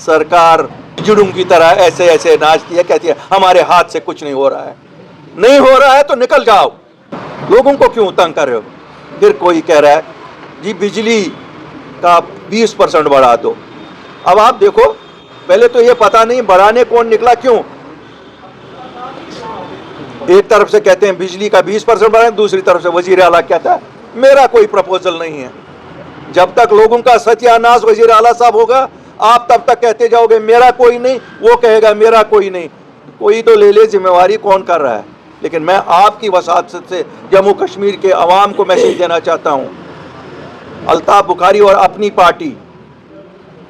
सरकार जुड़ूं की तरह ऐसे ऐसे नाचती है, कहती है हमारे हाथ से कुछ नहीं हो रहा है। नहीं हो रहा है तो निकल जाओ, लोगों को क्यों तंग कर रहे हो? फिर कोई कह रहा है जी बिजली का 20% बढ़ा दो। अब आप देखो, पहले तो ये पता नहीं बढ़ाने कौन निकला, क्यों? एक तरफ से कहते हैं बिजली का 20% बढ़ाएं, दूसरी तरफ से वजीर आला कहता है मेरा कोई प्रपोजल नहीं है। जब तक लोगों का सत्यानाश वजीर आला साहब होगा, आप तब तक कहते जाओगे मेरा कोई नहीं, वो कहेगा मेरा कोई नहीं। कोई तो ले ले जिम्मेवारी, कौन कर रहा है? लेकिन मैं आपकी वसात से जम्मू कश्मीर के अवाम को मैसेज देना चाहता हूँ, अल्ताफ बुखारी और अपनी पार्टी,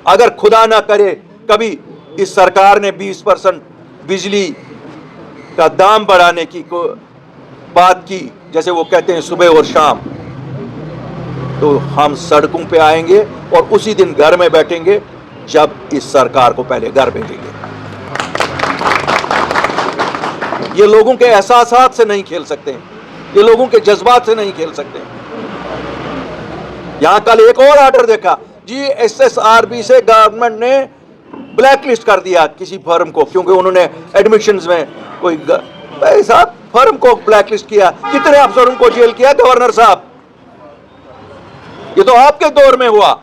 अगर खुदा ना करे कभी इस सरकार ने 20% बिजली का दाम बढ़ाने की बात की, जैसे वो कहते हैं सुबह और शाम, तो हम सड़कों पे आएंगे और उसी दिन घर में बैठेंगे जब इस सरकार को पहले घर भेजेंगे। ये लोगों के एहसासात से नहीं खेल सकते, ये लोगों के जज्बात से नहीं खेल सकते। यहां कल एक और ऑर्डर देखा जी, SSRB से गवर्नमेंट ने ब्लैक लिस्ट कर दिया किसी फर्म को, क्योंकि उन्होंने एडमिशंस में कोई भाई साहब फर्म को ब्लैक लिस्ट किया। कितने अफसरों को जेल किया गवर्नर साहब? ये तो आपके दौर में हुआ,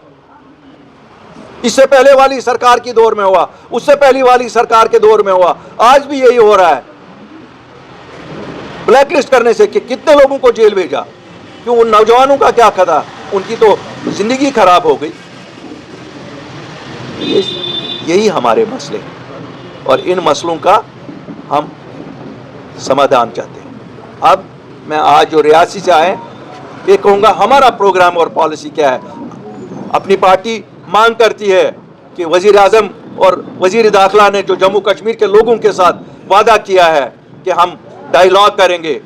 इससे पहले वाली सरकार की दौर में हुआ, उससे पहली वाली सरकार के दौर में हुआ, आज भी यही हो रहा है। ब्लैक लिस्ट करने से कितने लोगों को जेल भेजा? क्यों? उन नौजवानों का क्या खता? उनकी तो जिंदगी खराब हो गई। यही हमारे मसले हैं और इन मसलों का हम समाधान चाहते हैं। अब मैं आज जो रियासी से आए, ये कहूँगा हमारा प्रोग्राम और पॉलिसी क्या है। अपनी पार्टी मांग करती है कि वजीर आजम और वजीर दाखिला ने जो जम्मू कश्मीर के लोगों के साथ वादा किया है कि हम डायलॉग करेंगे।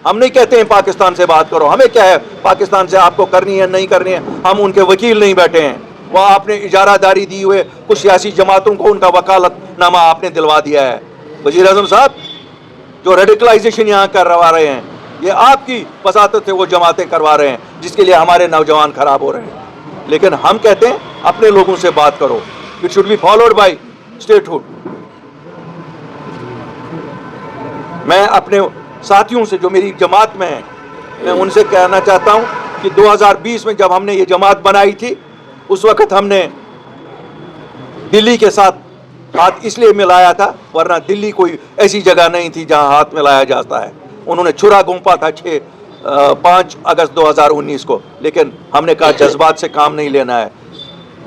हम नहीं कहते हैं पाकिस्तान से बात करो, हमें क्या है पाकिस्तान से आपको करनी है नहीं करनी है, हम उनके वकील नहीं बैठे हैं। वह आपने इजारादारी दी हुए कुछ सियासी जमातों को उनका वकालतनामा आपने दिलवा दिया है। वजीर आजम साहब, जो रेडिकलाइजेशन यहाँ करवा रहे हैं, ये आपकी वसातत से वो जमातें करवा रहे हैं, जिसके लिए हमारे नौजवान खराब हो रहे हैं। लेकिन हम कहते हैं अपने लोगों से बात करो, it should be followed by statehood. मैं अपने साथियों से जो मेरी जमात में हैं, मैं उनसे कहना चाहता हूं कि 2020 में जब हमने ये जमात बनाई थी, उस वक्त हमने दिल्ली के साथ हाथ इसलिए मिलाया था, वरना दिल्ली कोई ऐसी जगह नहीं थी जहां हाथ मिलाया जाता है। उन्होंने छुरा घोंपा था 5 अगस्त 2019 को, लेकिन हमने कहा जज्बात से काम नहीं लेना है।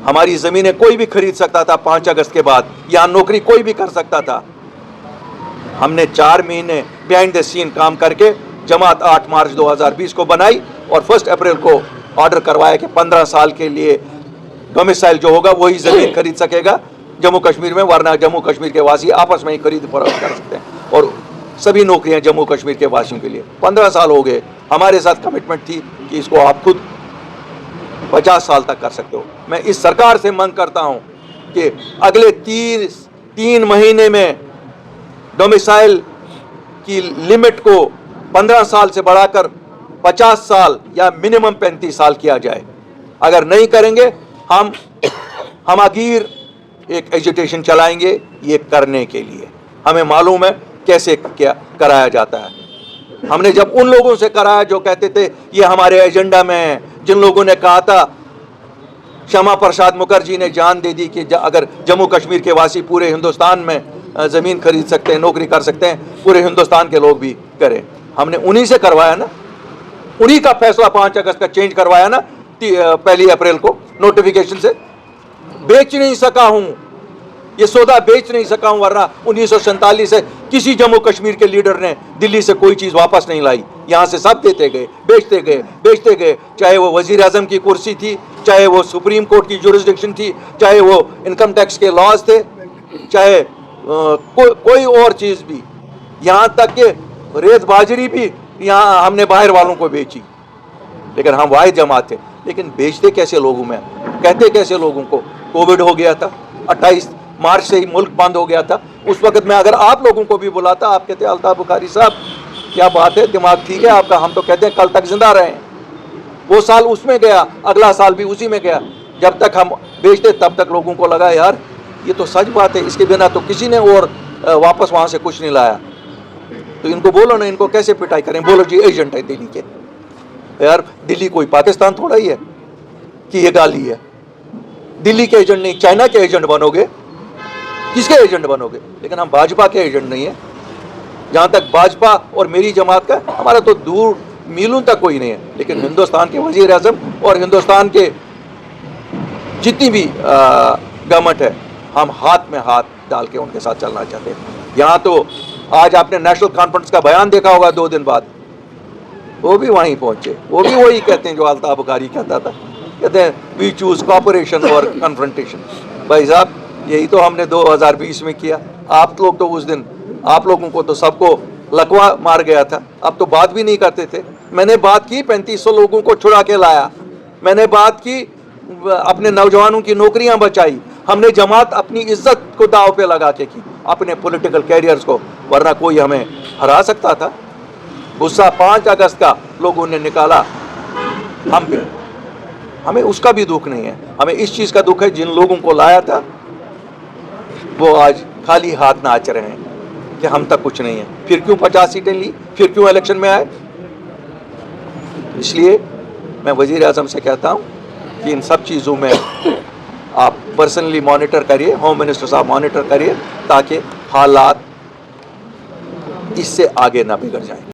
हमारी ज़मीनें कोई भी खरीद सकता था 5 अगस्त के बाद, यहाँ नौकरी कोई भी कर सकता था। हमने 4 महीने बिहाइंड द सीन काम करके जमात 8 मार्च 2020 को बनाई और 1 अप्रैल को ऑर्डर करवाया कि 15 साल के लिए डोमिसाइल जो होगा वही ज़मीन खरीद सकेगा जम्मू कश्मीर में, वरना जम्मू कश्मीर के वासी आपस में ही खरीद फरोख्त कर सकते हैं। और सभी नौकरियां जम्मू कश्मीर के वासियों के लिए। 15 साल हो गए, हमारे साथ कमिटमेंट थी कि इसको आप खुद 50 साल तक कर सकते हो। मैं इस सरकार से मांग करता हूं कि अगले 3 महीने में डोमिसाइल की लिमिट को 15 साल से बढ़ाकर 50 साल या मिनिमम 35 साल किया जाए। अगर नहीं करेंगे हम आखिर एक एजुटेशन चलाएंगे ये करने के लिए। हमें मालूम है कैसे क्या कराया जाता है। हमने जब उन लोगों से कराया जो कहते थे ये हमारे एजेंडा में है, जिन लोगों ने कहा था, श्यामा प्रसाद मुखर्जी ने जान दे दी कि अगर जम्मू कश्मीर के वासी पूरे हिंदुस्तान में ज़मीन खरीद सकते हैं, नौकरी कर सकते हैं, पूरे हिंदुस्तान के लोग भी करें। हमने उन्हीं से करवाया ना, उन्हीं का फैसला 5 अगस्त का चेंज करवाया ना 1 अप्रैल को नोटिफिकेशन से। बेच नहीं सका हूं, ये सौदा बेच नहीं सका हूं, वरना 1947 से किसी जम्मू कश्मीर के लीडर ने दिल्ली से कोई चीज़ वापस नहीं लाई। यहाँ से सब देते गए, बेचते गए, चाहे वो वजीर आजम की कुर्सी थी, चाहे वो सुप्रीम कोर्ट की जुरिस्डिक्शन थी, चाहे वो इनकम टैक्स के लॉज थे, चाहे कोई और चीज़ भी, यहाँ तक कि रेत बाजरी भी यहाँ हमने बाहर वालों को बेची। लेकिन हम वाहिद जमात थे। लेकिन बेचते कैसे लोगों में, कहते कैसे लोगों को? कोविड हो गया था, 28 मार्च से ही मुल्क बंद हो गया था। उस वक्त में अगर आप लोगों को भी बुलाता, आप कहते अल्ताफ बुखारी साहब क्या बात है, दिमाग ठीक है आपका, हम तो कहते हैं कल तक जिंदा रहे। वो साल उसमें गया, अगला साल भी उसी में गया। जब तक हम बेचते तब तक लोगों को लगा यार یہ تو سچ بات ہے, اس کے بنا تو کسی نے اور واپس وہاں سے کچھ نہیں لایا. تو ان کو بولو نا, ان کو کیسے پٹائی کریں, بولو جی ایجنٹ ہے دلی کے. یار دلی کوئی پاکستان تھوڑا ہی ہے کہ یہ گالی ہے. دلی کے ایجنٹ نہیں, چائنا کے ایجنٹ بنو گے, کس کے ایجنٹ بنو گے؟ لیکن ہم بھاجپا کے ایجنٹ نہیں ہیں. جہاں تک بھاجپا اور میری جماعت کا, ہمارا تو دور میلوں تک کوئی نہیں ہے. لیکن ہندوستان کے وزیر اعظم اور ہندوستان کے جتنی بھی گورنمنٹ ہے, ہم ہاتھ میں ہاتھ ڈال کے ان کے ساتھ چلنا چاہتے ہیں. یہاں تو آج آپ نے نیشنل کانفرنس کا بیان دیکھا ہوگا 2 دن بعد, وہ بھی وہیں پہنچے, وہ بھی وہی کہتے ہیں جو الطاف بخاری کہتا تھا, کہتے ہیں وی چوز کوآپریشن اور کنفرنٹیشن. بھائی صاحب یہی تو ہم نے 2020 میں کیا. آپ لوگ تو اس دن, آپ لوگوں کو تو سب کو لکوا مار گیا تھا, اب تو بات بھی نہیں کرتے تھے. میں نے بات کی 3500 لوگوں کو چھڑا کے لایا, میں نے بات کی اپنے نوجوانوں کی نوکریاں بچائی. ہم نے جماعت اپنی عزت کو داؤ پہ لگا کے کی, اپنے پولیٹیکل کیریئرز کو, ورنہ کوئی ہمیں ہرا سکتا تھا. غصہ 5 اگست کا لوگوں نے نکالا ہم پہ, ہمیں اس کا بھی دکھ نہیں ہے. ہمیں اس چیز کا دکھ ہے جن لوگوں کو لایا تھا وہ آج خالی ہاتھ ناچ رہے ہیں کہ ہم تک کچھ نہیں ہے. پھر کیوں 50 سیٹیں لی, پھر کیوں الیکشن میں آئے؟ اس لیے میں وزیر اعظم سے کہتا ہوں کہ ان سب چیزوں میں آپ پرسنلی مانیٹر کریے, ہوم منسٹر صاحب مانیٹر کریے, تاکہ حالات اس سے آگے نہ بگڑ جائیں.